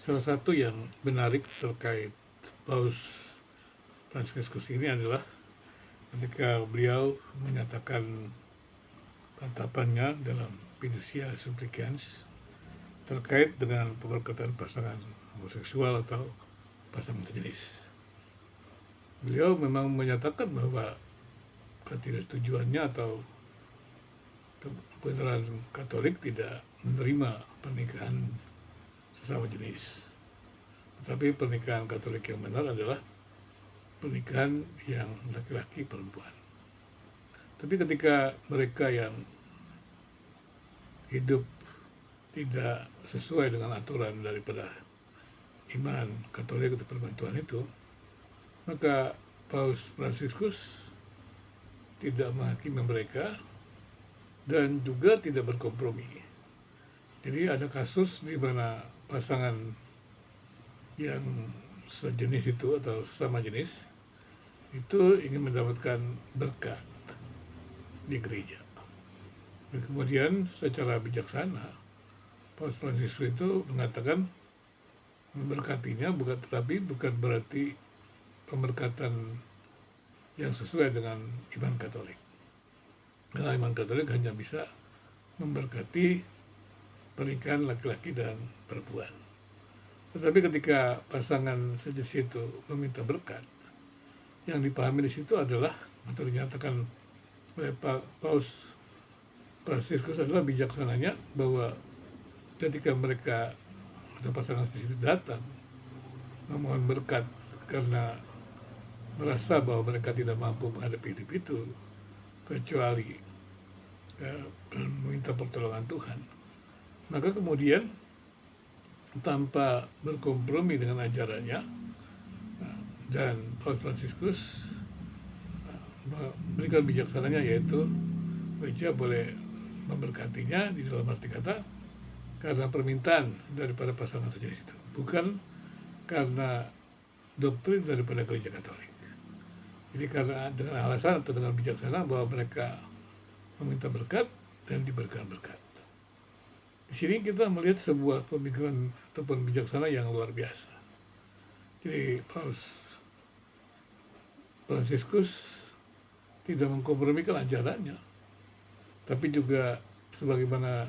Salah satu yang menarik terkait Paus Fransiskus ini adalah ketika beliau menyatakan tatapannya dalam Fiducia Supplicans terkait dengan pemerkatan pasangan homoseksual atau pasangan sejenis. Beliau memang menyatakan bahwa ketidaksetujuannya atau kebenaran Katolik tidak menerima pernikahan sesama jenis. Tetapi pernikahan Katolik yang benar adalah pernikahan yang laki-laki perempuan. Tapi ketika mereka yang hidup tidak sesuai dengan aturan daripada iman Katolik atau perbantuan itu, maka Paus Fransiskus tidak menghakimi mereka dan juga tidak berkompromi. Jadi ada kasus di mana pasangan yang sejenis itu atau sesama jenis itu ingin mendapatkan berkat di gereja. Dan kemudian secara bijaksana Paus Fransiskus itu mengatakan memberkatinya bukan berarti pemberkatan yang sesuai dengan iman Katolik. Karena iman Katolik hanya bisa memberkati pernikahan laki-laki dan perempuan. Tetapi ketika pasangan sejenis itu meminta berkat, yang dipahami di situ adalah atau dinyatakan oleh Paus Fransiskus adalah bijaksananya bahwa ketika mereka atau pasangan sejenis itu datang memohon berkat karena merasa bahwa mereka tidak mampu menghadapi hidup itu kecuali meminta pertolongan Tuhan, maka kemudian tanpa berkompromi dengan ajarannya dan Paus Fransiskus memberikan bijaksananya, yaitu gereja boleh memberkatinya di dalam arti kata karena permintaan daripada pasangan sejenis itu, bukan karena doktrin daripada gereja Katolik. Jadi karena dengan alasan atau dengan bijaksana bahwa mereka meminta berkat dan diberikan berkat. Di sini kita melihat sebuah pemikiran ataupun bijaksana yang luar biasa. Jadi Paus Fransiskus tidak mengkompromikan ajarannya, tapi juga sebagaimana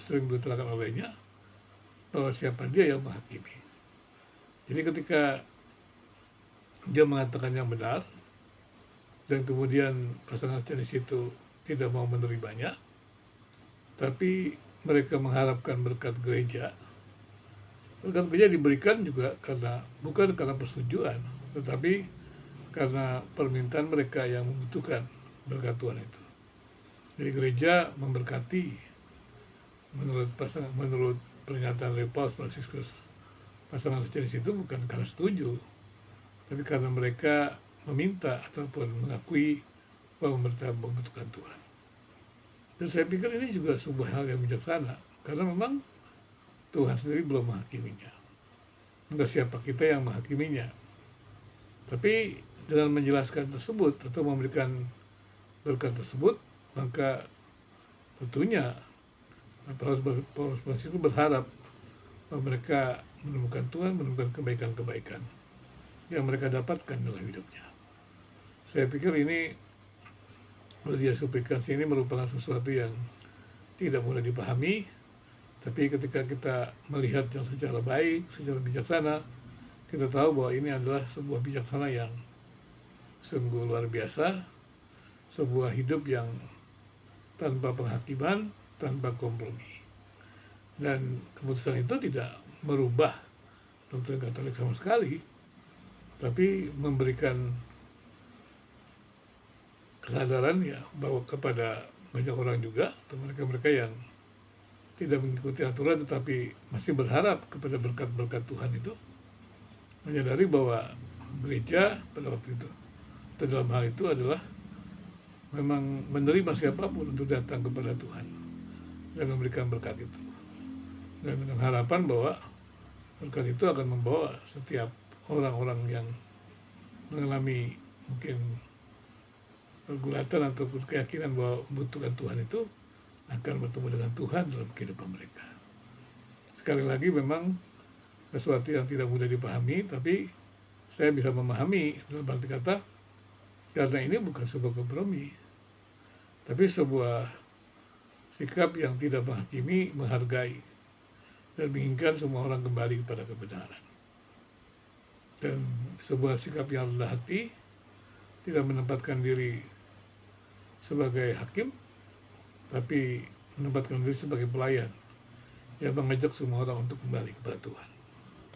sering diterangkan olehnya bahwa siapa dia yang menghakimi. Jadi ketika dia mengatakan yang benar dan kemudian pasangan sejenis itu tidak mau menerimanya, tapi mereka mengharapkan berkat gereja. Berkat gereja diberikan juga bukan karena persetujuan, tetapi karena permintaan mereka yang membutuhkan berkat Tuhan itu. Jadi gereja memberkati menurut pernyataan dari Paus Fransiskus pasangan sejenis itu bukan karena setuju, tapi karena mereka meminta ataupun mengakui bahwa mereka membutuhkan Tuhan. Dan saya pikir ini juga sebuah hal yang bijaksana, karena memang Tuhan sendiri belum menghakiminya. Enggak siapa kita yang menghakiminya. Tapi dengan menjelaskan tersebut atau memberikan berkat tersebut, maka tentunya Paus Fransiskus berharap bahwa mereka menemukan Tuhan, menemukan kebaikan-kebaikan yang mereka dapatkan dalam hidupnya. Saya pikir ini Fiducia Supplicans ini merupakan sesuatu yang tidak mudah dipahami, tapi ketika kita melihat yang secara baik, secara bijaksana, kita tahu bahwa ini adalah sebuah bijaksana yang sungguh luar biasa, sebuah hidup yang tanpa penghakiman, tanpa kompromi. Dan keputusan itu tidak merubah doktrin Katolik sama sekali, tapi memberikan kesadaran ya bahwa kepada banyak orang juga atau mereka-mereka yang tidak mengikuti aturan tetapi masih berharap kepada berkat-berkat Tuhan itu, menyadari bahwa gereja pada waktu itu atau dalam hal itu adalah memang menerima siapapun untuk datang kepada Tuhan dan memberikan berkat itu, dan dengan harapan bahwa berkat itu akan membawa setiap orang-orang yang mengalami mungkin pergulatan atau keyakinan bahwa membutuhkan Tuhan itu akan bertemu dengan Tuhan dalam kehidupan mereka. Sekali lagi memang sesuatu yang tidak mudah dipahami, tapi saya bisa memahami. Dalam arti kata, karena ini bukan sebuah kompromi, tapi sebuah sikap yang tidak menghakimi, menghargai, dan menginginkan semua orang kembali kepada kebenaran. Dan sebuah sikap yang rendah hati, tidak menempatkan diri sebagai hakim, tapi menempatkan diri sebagai pelayan yang mengajak semua orang untuk kembali kepada Tuhan.